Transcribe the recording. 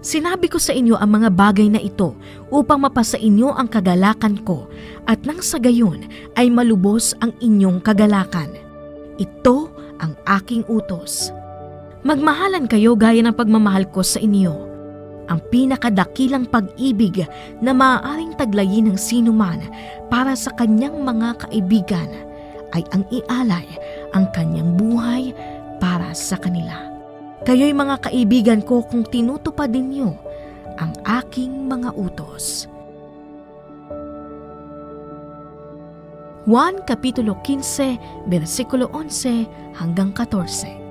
Sinabi ko sa inyo ang mga bagay na ito upang mapasa inyo ang kagalakan ko at nang sa gayon ay malubos ang inyong kagalakan. Ito ang aking utos. Magmahalan kayo gaya ng pagmamahal ko sa inyo. Ang pinakadakilang pag-ibig na maaaring taglayin ng sinuman para sa kanyang mga kaibigan ay ang ialay ang kanyang buhay para sa kanila. Kayo'y mga kaibigan ko kung tinutupad ninyo ang aking mga utos. Juan Kapitulo 15, versikulo 11 hanggang 14.